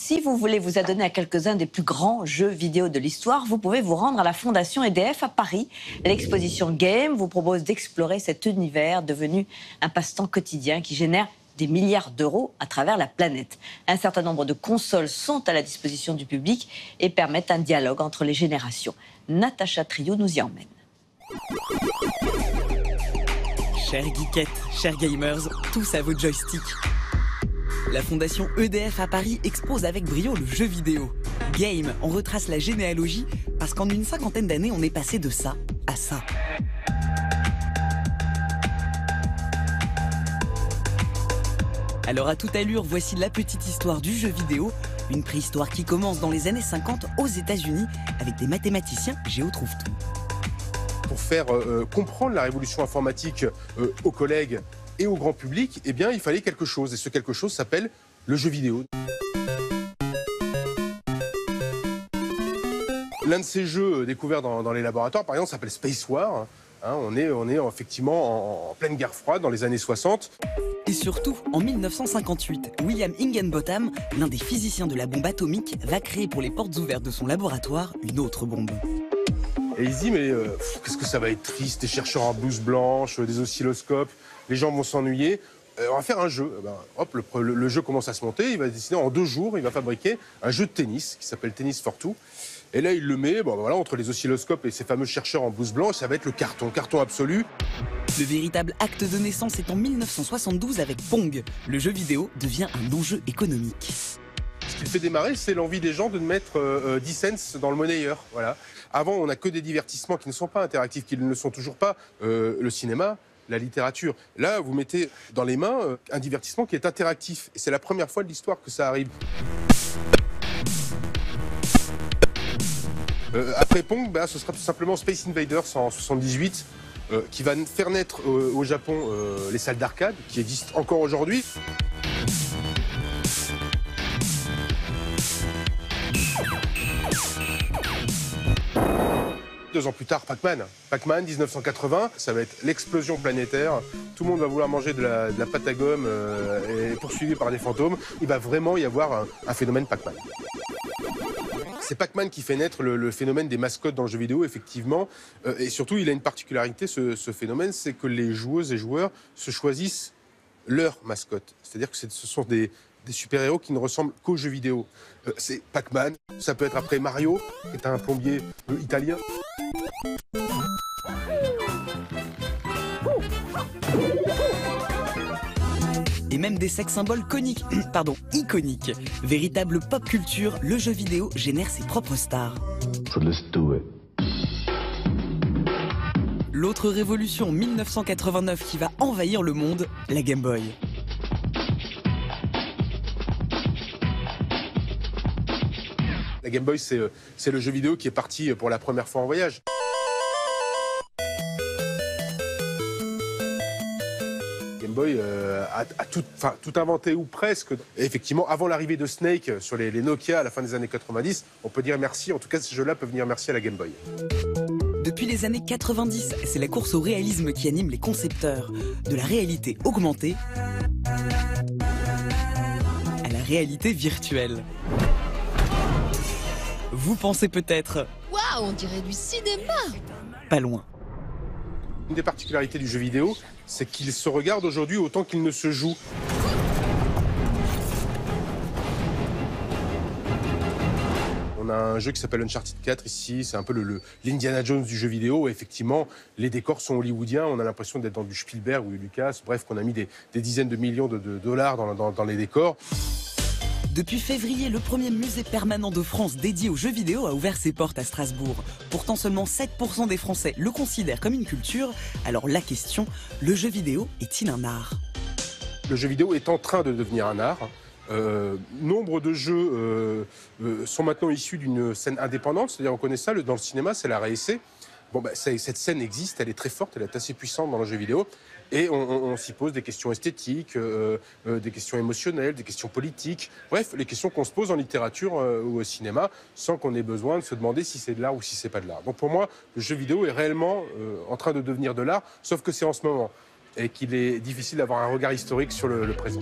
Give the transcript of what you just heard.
Si vous voulez vous adonner à quelques-uns des plus grands jeux vidéo de l'histoire, vous pouvez vous rendre à la Fondation EDF à Paris. L'exposition Game vous propose d'explorer cet univers devenu un passe-temps quotidien qui génère des milliards d'euros à travers la planète. Un certain nombre de consoles sont à la disposition du public et permettent un dialogue entre les générations. Natacha Trio nous y emmène. Chers geekettes, chers gamers, tous à vos joysticks. La fondation EDF à Paris expose avec brio le jeu vidéo. Game en retrace la généalogie parce qu'en une cinquantaine d'années, on est passé de ça à ça. Alors à toute allure, voici la petite histoire du jeu vidéo, une préhistoire qui commence dans les années 50 aux États-Unis avec des mathématiciens géotrouve-tout. Pour faire comprendre la révolution informatique aux collègues et au grand public, eh bien, il fallait quelque chose. Et ce quelque chose s'appelle le jeu vidéo. L'un de ces jeux découverts dans les laboratoires, par exemple, s'appelle Space War. Hein, on est effectivement en pleine guerre froide dans les années 60. Et surtout, en 1958, William Higginbotham, l'un des physiciens de la bombe atomique, va créer pour les portes ouvertes de son laboratoire une autre bombe. Et il se dit, mais qu'est-ce que ça va être triste, des chercheurs en blouse blanche, des oscilloscopes, les gens vont s'ennuyer. On va faire un jeu. Ben, hop, le jeu commence à se monter, il va décider en 2 jours, il va fabriquer un jeu de tennis qui s'appelle Tennis for Two. Et là, il le met voilà, entre les oscilloscopes et ces fameux chercheurs en blouse blanche, ça va être le carton absolu. Le véritable acte de naissance est en 1972 avec Pong. Le jeu vidéo devient un enjeu économique. Ce qui le fait démarrer, c'est l'envie des gens de mettre 10 cents dans le monnayeur. Voilà. Avant, on n'a que des divertissements qui ne sont pas interactifs, qui ne le sont toujours pas. Le cinéma, la littérature. Là, vous mettez dans les mains un divertissement qui est interactif. Et c'est la première fois de l'histoire que ça arrive. Après Pong, ce sera tout simplement Space Invaders en 78, qui va faire naître au Japon les salles d'arcade, qui existent encore aujourd'hui. 2 ans plus tard, Pac-Man. Pac-Man, 1980, ça va être l'explosion planétaire. Tout le monde va vouloir manger de la pâte à gomme et poursuivi par des fantômes. Il va vraiment y avoir un phénomène Pac-Man. C'est Pac-Man qui fait naître le phénomène des mascottes dans le jeu vidéo, effectivement. Et surtout, il a une particularité, ce phénomène, c'est que les joueuses et joueurs se choisissent leur mascotte. C'est-à-dire que ce sont des super-héros qui ne ressemblent qu'aux jeux vidéo. C'est Pac-Man, ça peut être après Mario, qui est un plombier italien. Et même des sex symboles iconiques. Véritable pop culture, le jeu vidéo génère ses propres stars. So let's do it. L'autre révolution 1989 qui va envahir le monde, la Game Boy. La Game Boy, c'est le jeu vidéo qui est parti pour la première fois en voyage. Game Boy a tout inventé, ou presque. Et effectivement, avant l'arrivée de Snake sur les Nokia à la fin des années 90, on peut dire merci. En tout cas, ce jeu-là peut venir merci à la Game Boy. Depuis les années 90, c'est la course au réalisme qui anime les concepteurs. De la réalité augmentée à la réalité virtuelle. Vous pensez peut-être... Waouh, on dirait du cinéma! Pas loin. Une des particularités du jeu vidéo, c'est qu'il se regarde aujourd'hui autant qu'il ne se joue. On a un jeu qui s'appelle Uncharted 4 ici, c'est un peu l'Indiana Jones du jeu vidéo. Et effectivement, les décors sont hollywoodiens, on a l'impression d'être dans du Spielberg ou du Lucas. Bref, qu'on a mis des dizaines de millions de dollars dans les décors. Depuis février, le premier musée permanent de France dédié aux jeux vidéo a ouvert ses portes à Strasbourg. Pourtant, seulement 7% des Français le considèrent comme une culture. Alors la question, le jeu vidéo est-il un art? Le jeu vidéo est en train de devenir un art. Nombre de jeux sont maintenant issus d'une scène indépendante, c'est-à-dire on connaît ça, dans le cinéma, c'est la RSC. Bon, cette scène existe, elle est très forte, elle est assez puissante dans le jeu vidéo. Et on s'y pose des questions esthétiques, des questions émotionnelles, des questions politiques. Bref, les questions qu'on se pose en littérature ou au cinéma, sans qu'on ait besoin de se demander si c'est de l'art ou si c'est pas de l'art. Donc pour moi, le jeu vidéo est réellement en train de devenir de l'art, sauf que c'est en ce moment. Et qu'il est difficile d'avoir un regard historique sur le présent.